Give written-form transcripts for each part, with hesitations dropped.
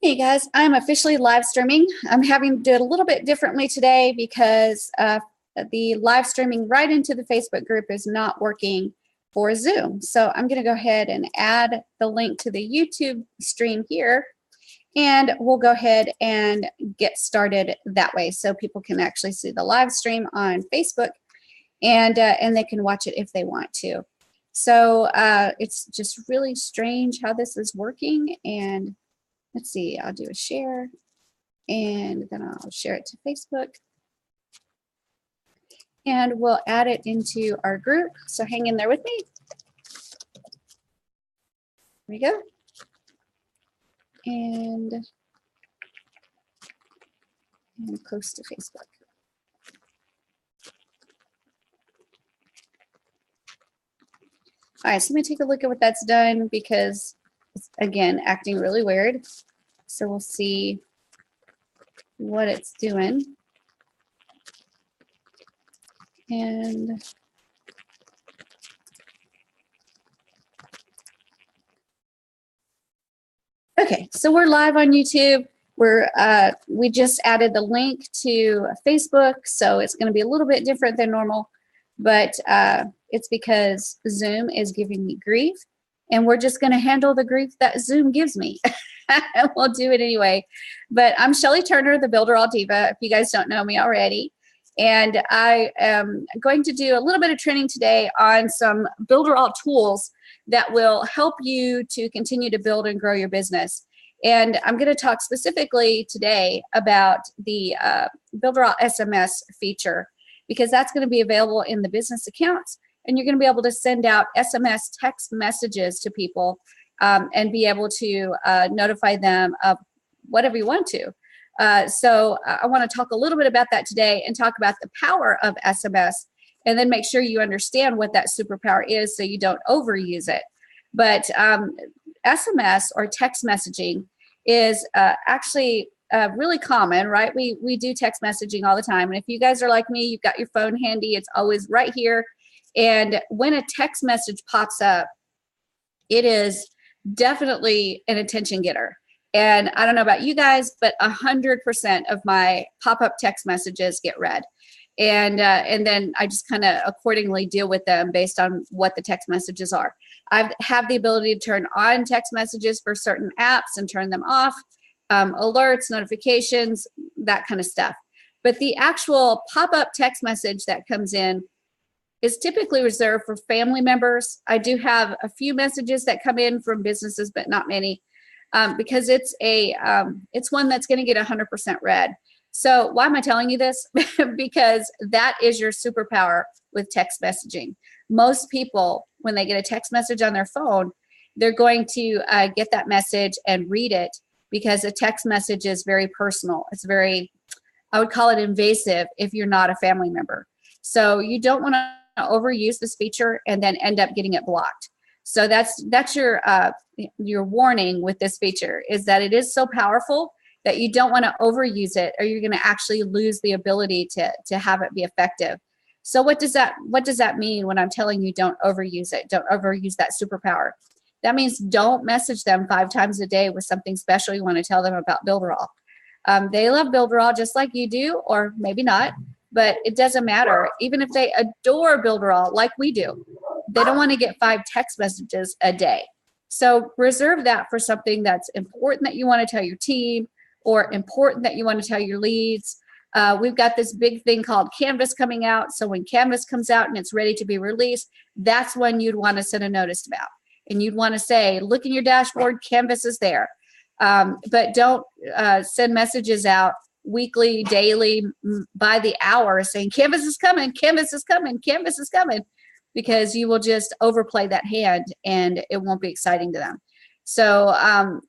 Hey guys, I'm officially live streaming. I'm having to do it a little bit differently today because the live streaming right into the Facebook group is not working for Zoom. So I'm going to go ahead and add the link to the YouTube stream here, and we'll go ahead and get started that way so people can actually see the live stream on Facebook, and they can watch it if they want to. So it's just really strange how this is working, and let's see, I'll do a share and then I'll share it to Facebook and we'll add it into our group. So hang in there with me. There we go. And post to Facebook. All right, so let me take a look at what that's done because it's, again, acting really weird. So we'll see what it's doing. And okay, so we're live on YouTube. We just added the link to Facebook, so it's going to be a little bit different than normal, but it's because Zoom is giving me grief. And we're just going to handle the grief that Zoom gives me. And we'll do it anyway. But I'm Shelly Turner, the BuilderAll Diva, if you guys don't know me already. And I am going to do a little bit of training today on some BuilderAll tools that will help you to continue to build and grow your business. And I'm going to talk specifically today about the BuilderAll SMS feature, because that's going to be available in the business accounts. And you're going to be able to send out SMS text messages to people and be able to notify them of whatever you want to. So I want to talk a little bit about that today and talk about the power of SMS, and then make sure you understand what that superpower is so you don't overuse it. But SMS or text messaging is actually really common, right? We do text messaging all the time. And if you guys are like me, you've got your phone handy, it's always right here. And when a text message pops up, it is definitely an attention getter. And I don't know about you guys, but 100% of my pop-up text messages get read. And then I just kind of accordingly deal with them based on what the text messages are. I have the ability to turn on text messages for certain apps and turn them off, alerts, notifications, that kind of stuff. But the actual pop-up text message that comes in is typically reserved for family members. I do have a few messages that come in from businesses, but not many, because it's one that's going to get 100% read. So why am I telling you this? Because that is your superpower with text messaging. Most people, when they get a text message on their phone, they're going to get that message and read it, because a text message is very personal. It's very, I would call it invasive if you're not a family member. So you don't want to overuse this feature and then end up getting it blocked. So that's your warning with this feature, is that it is so powerful that you don't want to overuse it, or you're going to actually lose the ability to have it be effective. So what does that mean when I'm telling you don't overuse it? Don't overuse that superpower. That means don't message them 5 times a day with something special you want to tell them about BuilderAll. They love BuilderAll just like you do, or maybe not. But it doesn't matter. Even if they adore BuilderAll like we do, they don't want to get 5 text messages a day. So reserve that for something that's important that you want to tell your team, or important that you want to tell your leads. We've got this big thing called Canvas coming out. So when Canvas comes out and it's ready to be released, that's when you'd want to send a notice about. And you'd want to say, look in your dashboard, Canvas is there. But don't send messages out weekly, daily, by the hour saying Canvas is coming, Canvas is coming, Canvas is coming, because you will just overplay that hand and it won't be exciting to them. So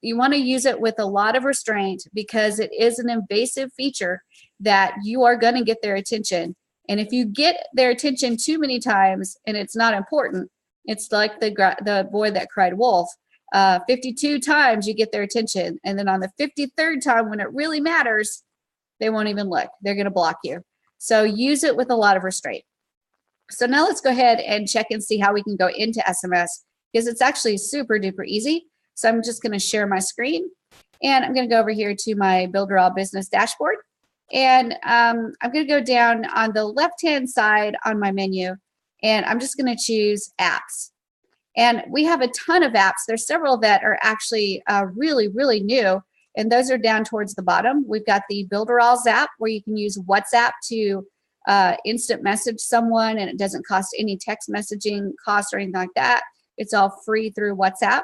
you want to use it with a lot of restraint, because it is an invasive feature that you are going to get their attention. And if you get their attention too many times and it's not important, it's like the boy that cried wolf. 52 times you get their attention, and then on the 53rd time when it really matters, they won't even look. They're going to block you. So use it with a lot of restraint. So now let's go ahead and check and see how we can go into SMS, because it's actually super duper easy. So I'm just going to share my screen, And I'm going to go over here to my BuilderAll business dashboard. And I'm going to go down on the left-hand side on my menu, and I'm just going to choose apps. And we have a ton of apps. There's several that are actually really, really new, and those are down towards the bottom. We've got the BuilderAll app where you can use WhatsApp to instant message someone, and it doesn't cost any text messaging cost or anything like that. It's all free through WhatsApp.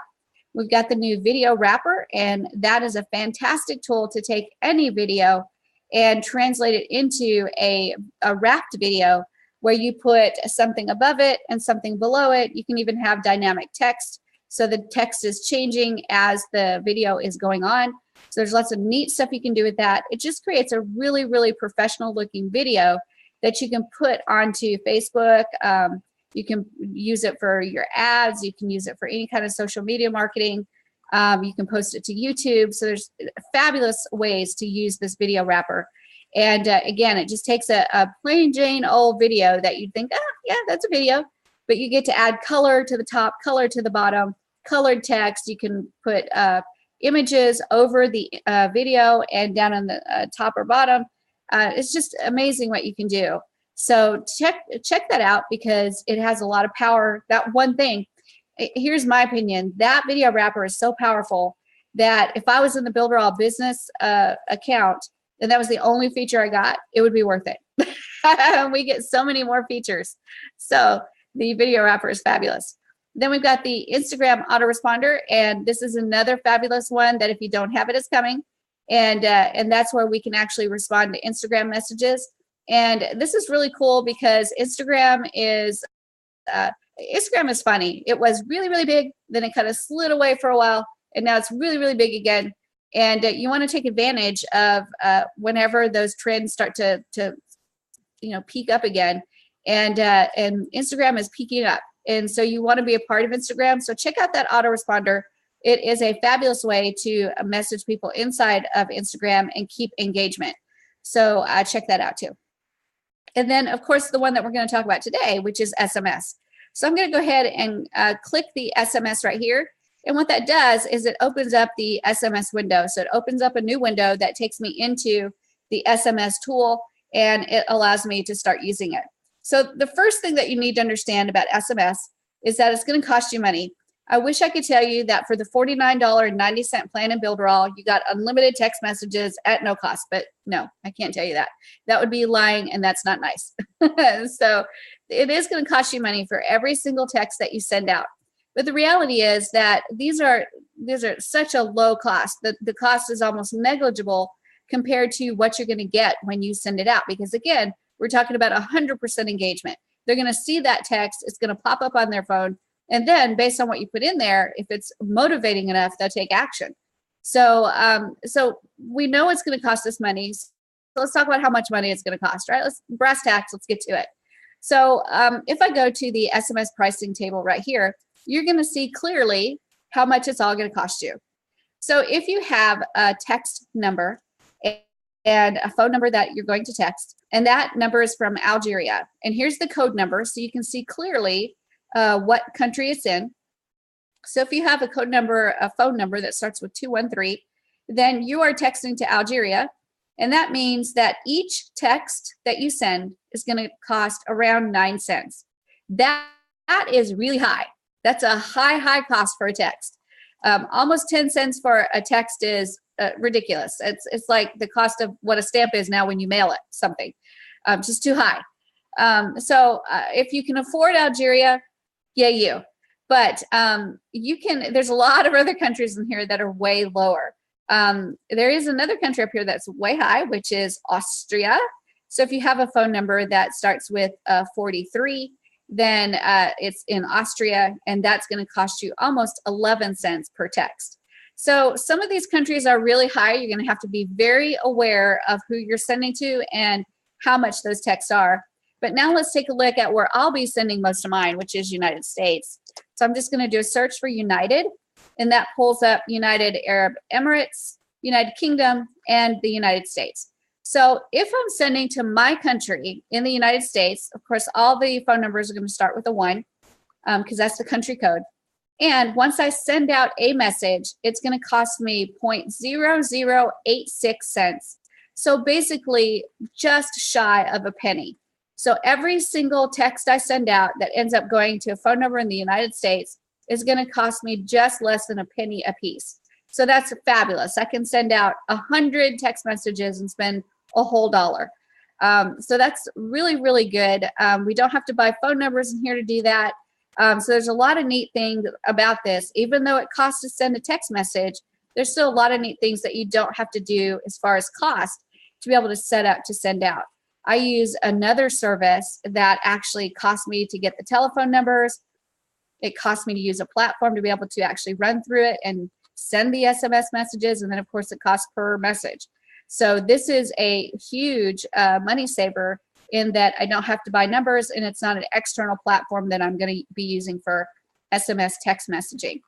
We've got the new video wrapper, and that is a fantastic tool to take any video and translate it into a wrapped video where you put something above it and something below it. You can even have dynamic text, so the text is changing as the video is going on. So there's lots of neat stuff you can do with that. It just creates a really, really professional looking video that you can put onto Facebook. You can use it for your ads. You can use it for any kind of social media marketing. You can post it to YouTube. So there's fabulous ways to use this video wrapper. And again, it just takes a plain Jane old video that you'd think, oh, yeah, that's a video. But you get to add color to the top, color to the bottom, colored text. You can put images over the video and down on the top or bottom. It's just amazing what you can do. So check that out because it has a lot of power. That one thing, here's my opinion, that video wrapper is so powerful that if I was in the BuilderAll business account and that was the only feature I got, it would be worth it. We get so many more features. So the video wrapper is fabulous. Then we've got the Instagram autoresponder, and this is another fabulous one that if you don't have it, it's coming. And that's where we can actually respond to Instagram messages. And this is really cool because Instagram is funny. It was really, really big. Then it kind of slid away for a while, and now it's really, really big again. And you want to take advantage of whenever those trends start to peak up again. And Instagram is peaking up. And so you want to be a part of Instagram. So check out that autoresponder. It is a fabulous way to message people inside of Instagram and keep engagement. So check that out too. And then, of course, the one that we're going to talk about today, which is SMS. So I'm going to go ahead and click the SMS right here. And what that does is it opens up the SMS window. So it opens up a new window that takes me into the SMS tool, and it allows me to start using it. So the first thing that you need to understand about SMS is that it's going to cost you money. I wish I could tell you that for the $49.90 plan in BuilderAll, you got unlimited text messages at no cost, but no, I can't tell you that. That would be lying, and that's not nice. So it is going to cost you money for every single text that you send out. But the reality is that these are such a low cost. The cost is almost negligible compared to what you're going to get when you send it out. Because again, we're talking about 100% engagement. They're going to see that text. It's going to pop up on their phone. And then based on what you put in there, if it's motivating enough, they'll take action. So we know it's going to cost us money. So let's talk about how much money it's going to cost, right? Let's brass tacks. Let's get to it. So if I go to the SMS pricing table right here, you're going to see clearly how much it's all going to cost you. So if you have a text number and a phone number that you're going to text, and that number is from Algeria, and here's the code number so you can see clearly what country it's in. So if you have a phone number that starts with 213, then you are texting to Algeria, and that means that each text that you send is going to cost around 9 cents. That is really high. That's a high cost for a text. Almost 10 cents for a text is ridiculous. It's like the cost of what a stamp is now when you mail it something. Just too high. So if you can afford Algeria, yeah, you. But you can. There's a lot of other countries in here that are way lower. There is another country up here that's way high, which is Austria. So if you have a phone number that starts with 43, then it's in Austria, and that's going to cost you almost 11 cents per text. So some of these countries are really high. You're going to have to be very aware of who you're sending to and how much those texts are. But now let's take a look at where I'll be sending most of mine, which is United States. So I'm just going to do a search for United, and that pulls up United Arab Emirates, United Kingdom, and the United States. So if I'm sending to my country in the United States, of course, all the phone numbers are going to start with a 1 because that's the country code. And once I send out a message, it's going to cost me 0.0086 cents. So basically just shy of a penny. So every single text I send out that ends up going to a phone number in the United States is going to cost me just less than a penny a piece. So that's fabulous. I can send out 100 text messages and spend a whole dollar. So that's really, really good. We don't have to buy phone numbers in here to do that. So there's a lot of neat things about this. Even though it costs to send a text message, there's still a lot of neat things that you don't have to do as far as cost to be able to set up to send out. I use another service that actually cost me to get the telephone numbers. It cost me to use a platform to be able to actually run through it and send the SMS messages. And then of course it costs per message. So this is a huge money saver in that I don't have to buy numbers, and it's not an external platform that I'm going to be using for SMS text messaging.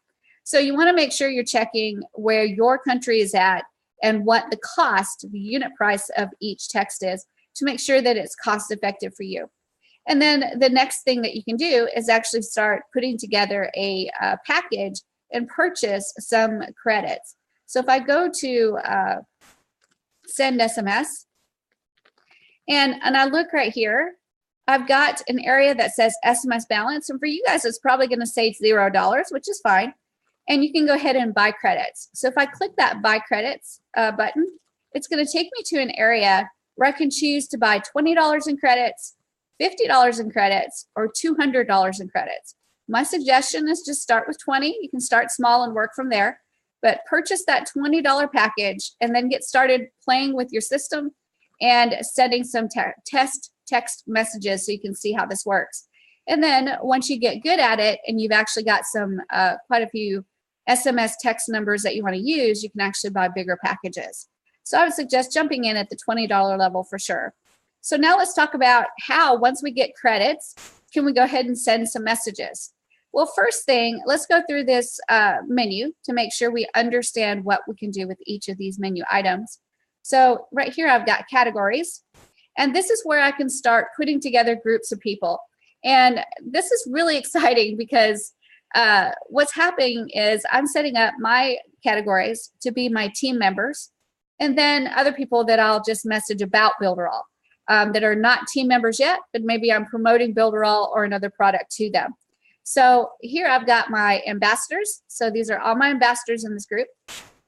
So you want to make sure you're checking where your country is at and what the cost, the unit price of each text is, to make sure that it's cost effective for you. And then the next thing that you can do is actually start putting together a package and purchase some credits. So if I go to send SMS, and I look right here, I've got an area that says SMS balance. And for you guys, it's probably going to say $0, which is fine. And you can go ahead and buy credits. So if I click that buy credits button, it's going to take me to an area where I can choose to buy $20 in credits, $50 in credits, or $200 in credits. My suggestion is just start with 20. You can start small and work from there, but purchase that $20 package and then get started playing with your system and sending some test text messages so you can see how this works. And then once you get good at it and you've actually got some quite a few SMS text numbers that you want to use, you can actually buy bigger packages. So I would suggest jumping in at the $20 level for sure. So now let's talk about how, once we get credits, can we go ahead and send some messages? Well, first thing, let's go through this menu to make sure we understand what we can do with each of these menu items. So right here, I've got categories, and this is where I can start putting together groups of people. And this is really exciting because what's happening is I'm setting up my categories to be my team members, and then other people that I'll just message about BuilderAll that are not team members yet, but maybe I'm promoting BuilderAll or another product to them. So here I've got my ambassadors. So these are all my ambassadors in this group.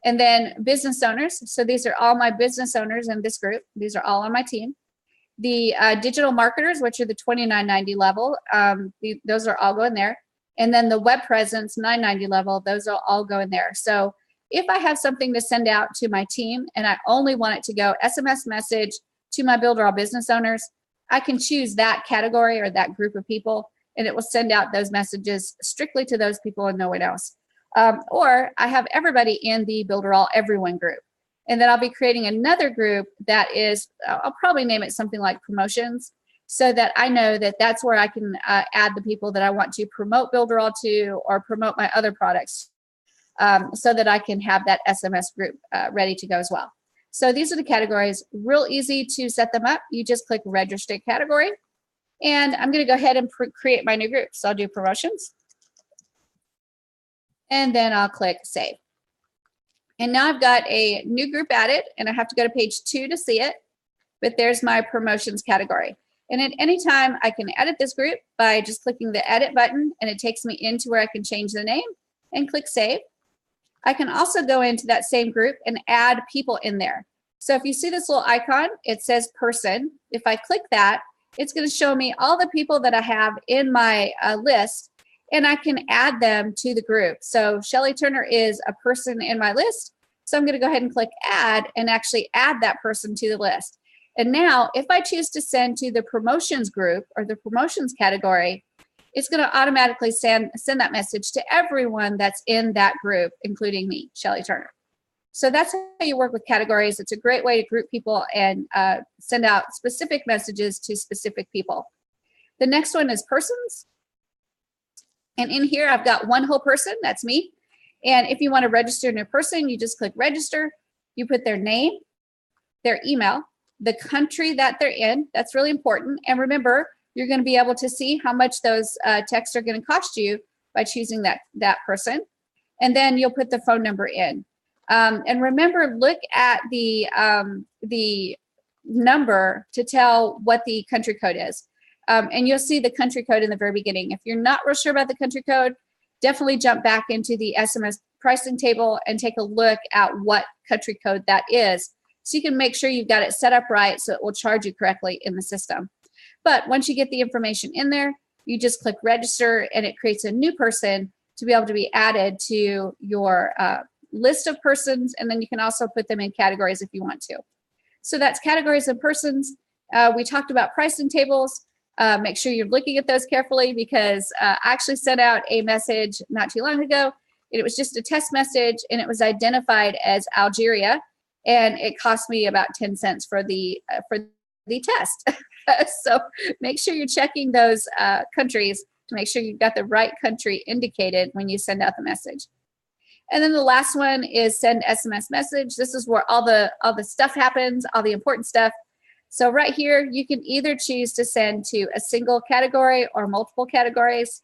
And then business owners. So these are all my business owners in this group. These are all on my team. The digital marketers, which are the $29.90 level, those are all going there. And then the web presence, $9.90 level, those will all go in there. So if I have something to send out to my team and I only want it to go SMS message to my BuilderAll business owners, I can choose that category or that group of people, and it will send out those messages strictly to those people and no one else. Or I have everybody in the BuilderAll Everyone group. And then I'll be creating another group that is, I'll probably name it something like promotions, so that I know that that's where I can add the people that I want to promote BuilderAll to or promote my other products, so that I can have that SMS group ready to go as well. So these are the categories. Real easy to set them up. You just click register category. And I'm going to go ahead and create my new group. So I'll do promotions. And then I'll click save. And now I've got a new group added, and I have to go to page 2 to see it. But there's my promotions category. And at any time, I can edit this group by just clicking the edit button, and it takes me into where I can change the name and click save. I can also go into that same group and add people in there. So if you see this little icon, it says person. If I click that, it's going to show me all the people that I have in my list, and I can add them to the group. So Shelly Turner is a person in my list. So I'm going to go ahead and click add and actually add that person to the list. And now if I choose to send to the promotions group or the promotions category, it's going to automatically send that message to everyone that's in that group, including me, Shelly Turner. So that's how you work with categories. It's a great way to group people and send out specific messages to specific people. The next one is persons. And in here, I've got one whole person, that's me. And if you want to register a new person, you just click register. You put their name, their email, the country that they're in. That's really important. And remember, you're going to be able to see how much those texts are going to cost you by choosing that person. And then you'll put the phone number in. And remember, look at the number to tell what the country code is. And you'll see the country code in the very beginning. If you're not real sure about the country code, definitely jump back into the SMS pricing table and take a look at what country code that is. So you can make sure you've got it set up right so it will charge you correctly in the system. But once you get the information in there, you just click register and it creates a new person to be able to be added to your list of persons. And then you can also put them in categories if you want to. So that's categories of persons. We talked about pricing tables. Make sure you're looking at those carefully because I actually sent out a message not too long ago. It was just a test message and it was identified as Algeria, and it cost me about 10 cents for the test. So make sure you're checking those countries to make sure you've got the right country indicated when you send out the message. And then the last one is send SMS message. This is where all the stuff happens, all the important stuff. So right here, you can either choose to send to a single category or multiple categories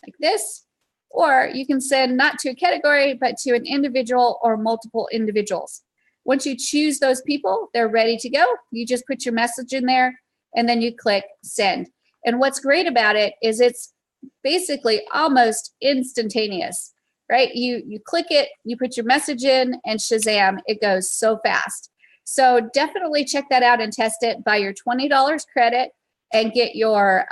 like this, or you can send not to a category, but to an individual or multiple individuals. Once you choose those people, they're ready to go. You just put your message in there and then you click send. And what's great about it is it's basically almost instantaneous, right? You click it, you put your message in, and shazam, it goes so fast. So definitely check that out and test it. Buy your $20 credit and get your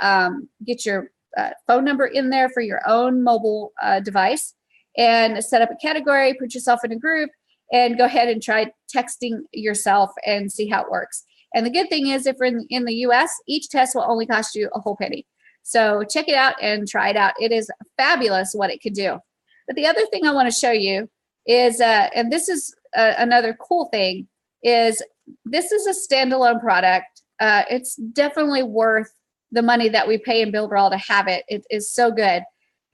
phone number in there for your own mobile device and set up a category, put yourself in a group, and go ahead and try texting yourself and see how it works. And the good thing is if we're in the US, each test will only cost you a whole penny. So check it out and try it out. It is fabulous what it can do. But the other thing I want to show you is, and this is another cool thing, is this is a standalone product. It's definitely worth the money that we pay in BuilderAll to have it. It is so good.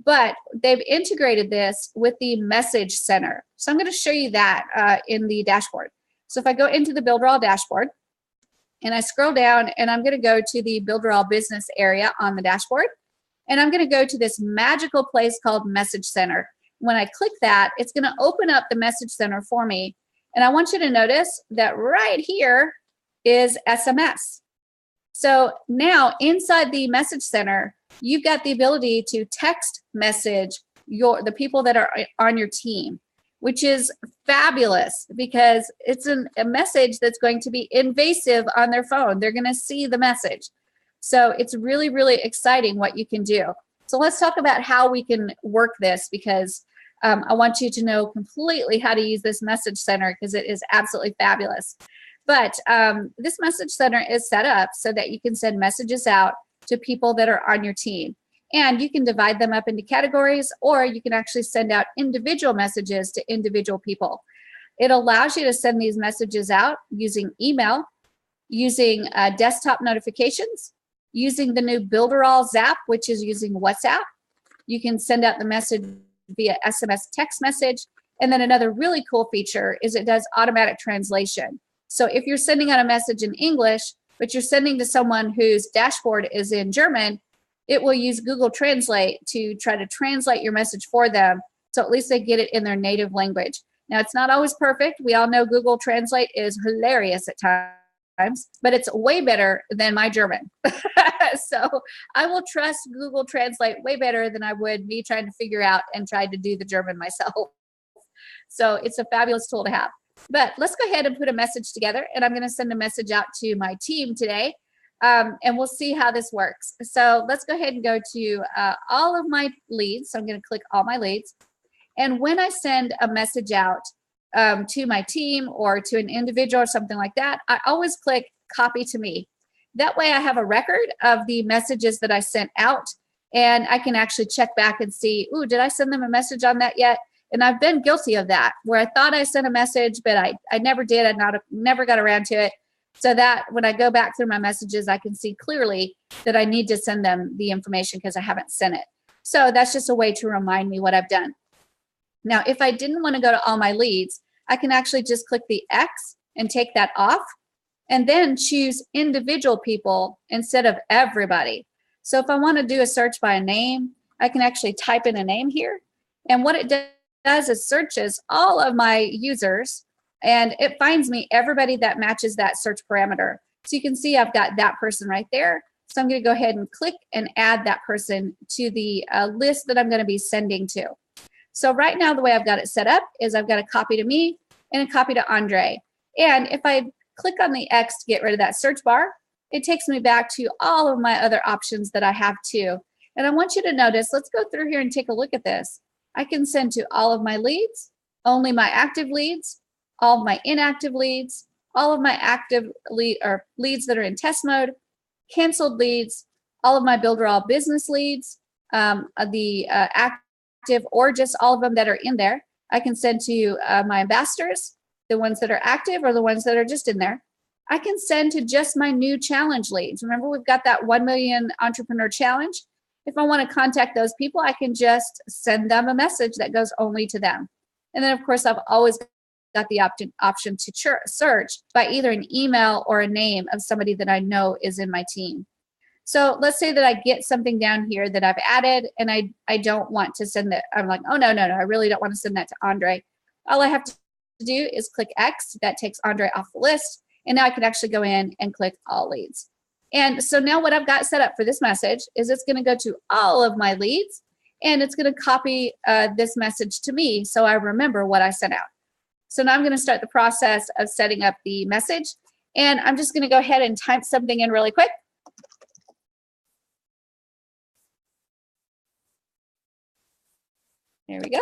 But they've integrated this with the message center. So I'm going to show you that in the dashboard. So if I go into the BuilderAll dashboard and I scroll down and I'm going to go to the BuilderAll business area on the dashboard, and I'm going to go to this magical place called Message Center. When I click that, it's going to open up the Message Center for me. And I want you to notice that right here is SMS. So now inside the Message Center, you've got the ability to text message the people that are on your team, which is fabulous because it's a message that's going to be invasive on their phone. They're going to see the message. So it's really, really exciting what you can do. So let's talk about how we can work this because I want you to know completely how to use this Message Center because it is absolutely fabulous. But this Message Center is set up so that you can send messages out to people that are on your team. And you can divide them up into categories, or you can actually send out individual messages to individual people. It allows you to send these messages out using email, using desktop notifications, using the new BuilderAll Zap, which is using WhatsApp. You can send out the message via SMS text message. And then another really cool feature is it does automatic translation. So if you're sending out a message in English, but you're sending to someone whose dashboard is in German, it will use Google Translate to try to translate your message for them. So at least they get it in their native language. Now, it's not always perfect. We all know Google Translate is hilarious at times, but it's way better than my German. So I will trust Google Translate way better than I would me trying to figure out and try to do the German myself. So it's a fabulous tool to have. But let's go ahead and put a message together, and I'm going to send a message out to my team today, and we'll see how this works. So let's go ahead and go to all of my leads. So I'm going to click all my leads. And when I send a message out to my team or to an individual or something like that, I always click copy to me. That way I have a record of the messages that I sent out, and I can actually check back and see, ooh, did I send them a message on that yet? And I've been guilty of that, where I thought I sent a message, but I never did. I never got around to it. So that when I go back through my messages, I can see clearly that I need to send them the information because I haven't sent it. So that's just a way to remind me what I've done. Now, if I didn't want to go to all my leads, I can actually just click the X and take that off and then choose individual people instead of everybody. So if I want to do a search by a name, I can actually type in a name here. And what it does is searches all of my users, and it finds me everybody that matches that search parameter. So you can see I've got that person right there. So I'm going to go ahead and click and add that person to the list that I'm going to be sending to. So right now, the way I've got it set up is I've got a copy to me and a copy to Andre. And if I click on the X to get rid of that search bar, it takes me back to all of my other options that I have too. And I want you to notice, let's go through here and take a look at this. I can send to all of my leads, only my active leads, all of my inactive leads, all of my active leads that are in test mode, canceled leads, all of my BuilderAll business leads, active or just all of them that are in there. I can send to my ambassadors, the ones that are active or the ones that are just in there. I can send to just my new challenge leads. Remember, we've got that 1 million entrepreneur challenge. If I want to contact those people, I can just send them a message that goes only to them. And then, of course, I've always got the option to search by either an email or a name of somebody that I know is in my team. So let's say that I get something down here that I've added and I don't want to send that. I'm like, oh, no, I really don't want to send that to Andre. All I have to do is click X. That takes Andre off the list. And now I can actually go in and click all leads. And so now what I've got set up for this message is it's going to go to all of my leads and it's going to copy this message to me so I remember what I sent out. So now I'm going to start the process of setting up the message. And I'm just going to go ahead and type something in really quick. There we go.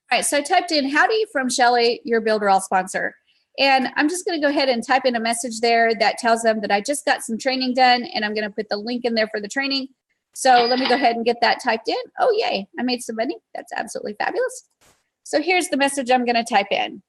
All right, so I typed in, howdy from Shelly, your BuilderAll sponsor. And I'm just going to go ahead and type in a message there that tells them that I just got some training done, and I'm going to put the link in there for the training. So let me go ahead and get that typed in. Oh, yay, I made some money. That's absolutely fabulous. So here's the message I'm going to type in.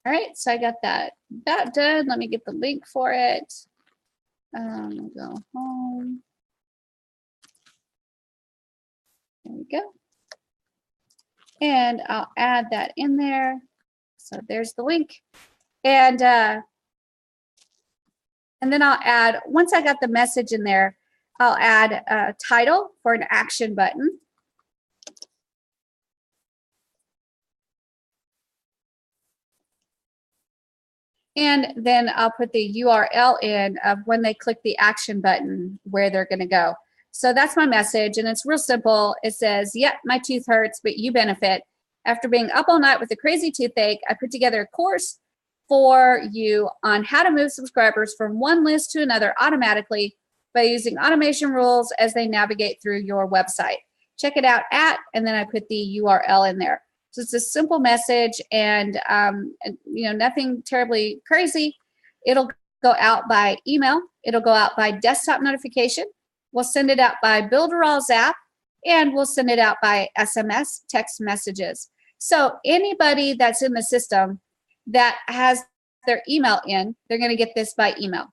All right, so I got that done. Let me get the link for it. Go home. There we go. And I'll add that in there. So there's the link. And then I'll add, once I got the message in there, I'll add a title for an action button. And then I'll put the URL in of when they click the action button, where they're going to go. So that's my message, and it's real simple. It says, yep, my tooth hurts, but you benefit. After being up all night with a crazy toothache, I put together a course for you on how to move subscribers from one list to another automatically by using automation rules as they navigate through your website. Check it out at, and then I put the URL in there. So it's a simple message, and nothing terribly crazy. It'll go out by email. It'll go out by desktop notification. We'll send it out by BuilderAll's app, and we'll send it out by SMS text messages. So anybody that's in the system that has their email in, they're going to get this by email.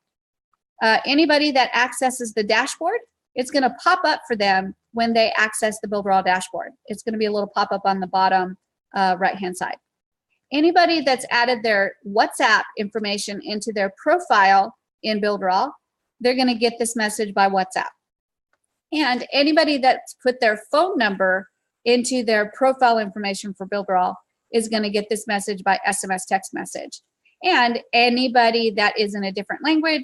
Anybody that accesses the dashboard, it's going to pop up for them when they access the BuilderAll dashboard. It's going to be a little pop-up on the bottom right-hand side. Anybody that's added their WhatsApp information into their profile in BuilderAll, they're going to get this message by WhatsApp. And anybody that's put their phone number into their profile information for BuilderAll is going to get this message by SMS text message. And anybody that is in a different language,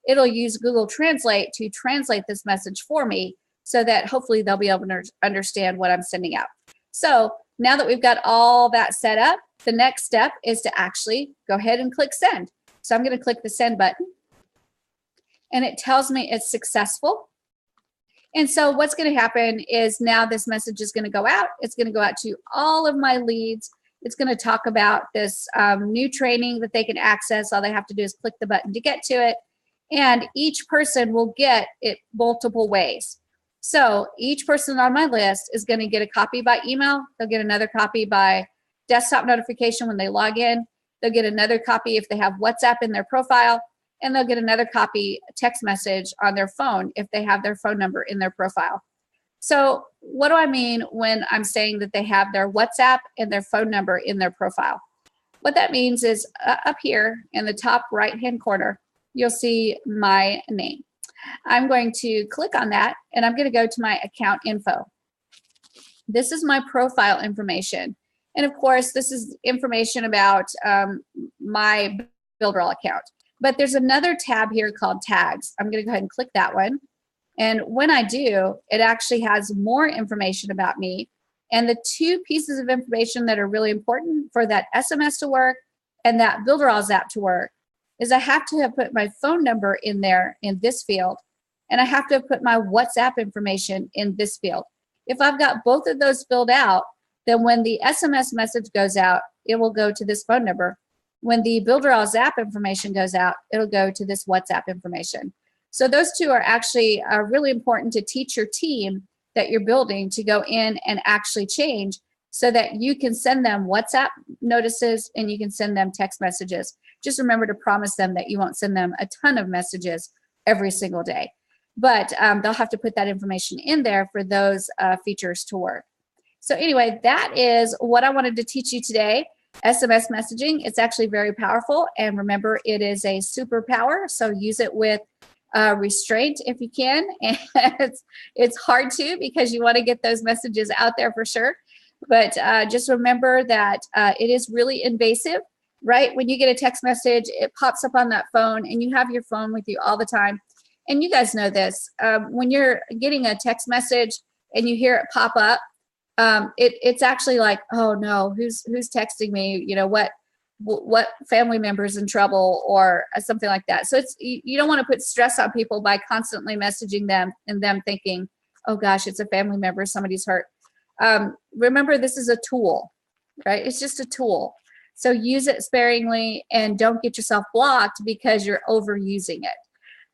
it'll use Google Translate to translate this message for me so that hopefully they'll be able to understand what I'm sending out. So now that we've got all that set up, the next step is to actually go ahead and click send. So I'm going to click the send button. and it tells me it's successful. And so what's going to happen is now this message is going to go out. It's going to go out to all of my leads. It's going to talk about this new training that they can access. All they have to do is click the button to get to it. And each person will get it multiple ways. So each person on my list is going to get a copy by email. They'll get another copy by desktop notification when they log in. They'll get another copy if they have WhatsApp in their profile. And they'll get another copy text message on their phone if they have their phone number in their profile. So what do I mean when I'm saying that they have their WhatsApp and their phone number in their profile? What that means is up here in the top right-hand corner, you'll see my name. I'm going to click on that, and I'm going to go to my account info. This is my profile information. And of course, this is information about my BuilderAll account. But there's another tab here called tags. I'm going to go ahead and click that one. And when I do, it actually has more information about me. And the two pieces of information that are really important for that SMS to work and that BuilderAll app to work is I have to have put my phone number in there in this field, and I have to have put my WhatsApp information in this field. If I've got both of those filled out, then when the SMS message goes out, it will go to this phone number. When the BuilderAll app information goes out, it'll go to this WhatsApp information. So those two are actually really important to teach your team that you're building to go in and actually change so that you can send them WhatsApp notices and you can send them text messages. Just remember to promise them that you won't send them a ton of messages every single day. But they'll have to put that information in there for those features to work. So anyway, that is what I wanted to teach you today. SMS messaging, it's actually very powerful. And remember, it is a superpower. So use it with restraint if you can. And it's hard to because you want to get those messages out there for sure. But just remember that it is really invasive, right? When you get a text message, it pops up on that phone and you have your phone with you all the time. And you guys know this. When you're getting a text message and you hear it pop up, it's actually like, oh no, who's texting me? You know, what family member's in trouble or something like that. So you don't want to put stress on people by constantly messaging them and them thinking, oh gosh, it's a family member, somebody's hurt. Remember, this is a tool, right? It's just a tool. So use it sparingly and don't get yourself blocked because you're overusing it.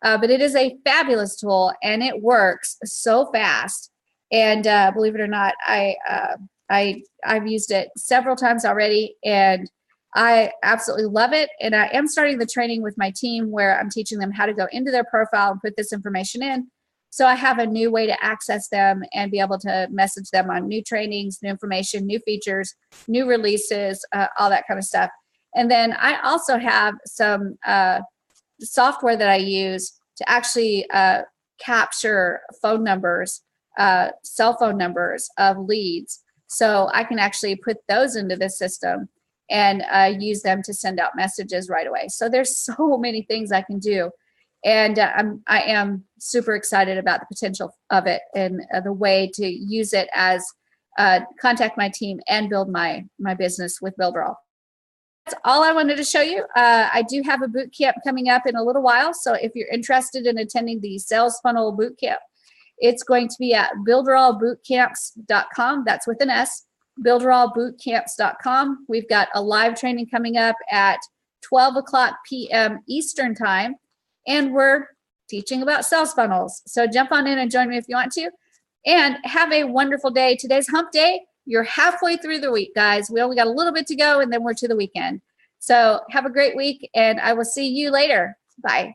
But it is a fabulous tool and it works so fast. And believe it or not, I've used it several times already, and I absolutely love it. And I am starting the training with my team where I'm teaching them how to go into their profile and put this information in. So I have a new way to access them and be able to message them on new trainings, new information, new features, new releases, all that kind of stuff. And then I also have some software that I use to actually capture phone numbers, cell phone numbers of leads. So I can actually put those into the system and use them to send out messages right away. So there's so many things I can do. And I am super excited about the potential of it and the way to use it as contact my team and build my business with BuilderAll. That's all I wanted to show you. I do have a boot camp coming up in a little while. So if you're interested in attending the sales funnel boot camp, it's going to be at BuilderAllBootcamps.com. That's with an S, BuilderAllBootcamps.com. We've got a live training coming up at 12 o'clock p.m. Eastern time, and we're teaching about sales funnels. So jump on in and join me if you want to. And have a wonderful day. Today's hump day. You're halfway through the week, guys. We only got a little bit to go, and then we're to the weekend. So have a great week, and I will see you later. Bye.